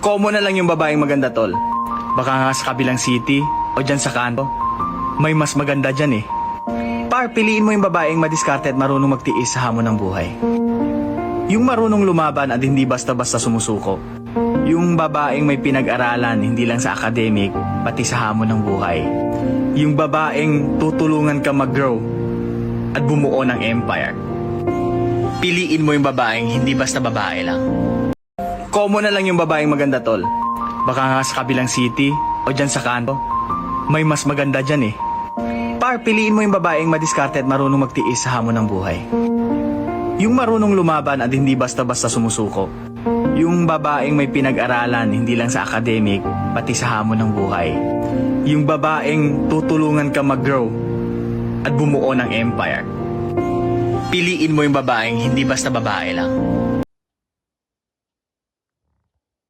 Common na lang yung babaeng maganda, tol. Baka nga sa kabilang city o dyan sa kanto, may mas maganda dyan eh. Par, piliin mo yung babaeng madiskarte at marunong magtiis sa hamon ng buhay. Yung marunong lumaban at hindi basta-basta sumusuko. Yung babaeng may pinag-aralan hindi lang sa academic, pati sa hamon ng buhay. Yung babaeng tutulungan ka mag-grow at bumuo ng empire. Piliin mo yung babaeng hindi basta babae lang. Common na lang yung babaeng maganda, tol. Baka nga sa kabilang city o dyan sa kanto, may mas maganda dyan eh. Par, piliin mo yung babaeng madiskarte at marunong magtiis sa hamon ng buhay. Yung marunong lumaban at hindi basta-basta sumusuko. Yung babaeng may pinag-aralan hindi lang sa academic, pati sa hamon ng buhay. Yung babaeng tutulungan ka mag-grow at bumuo ng empire. Piliin mo yung babaeng hindi basta babae lang.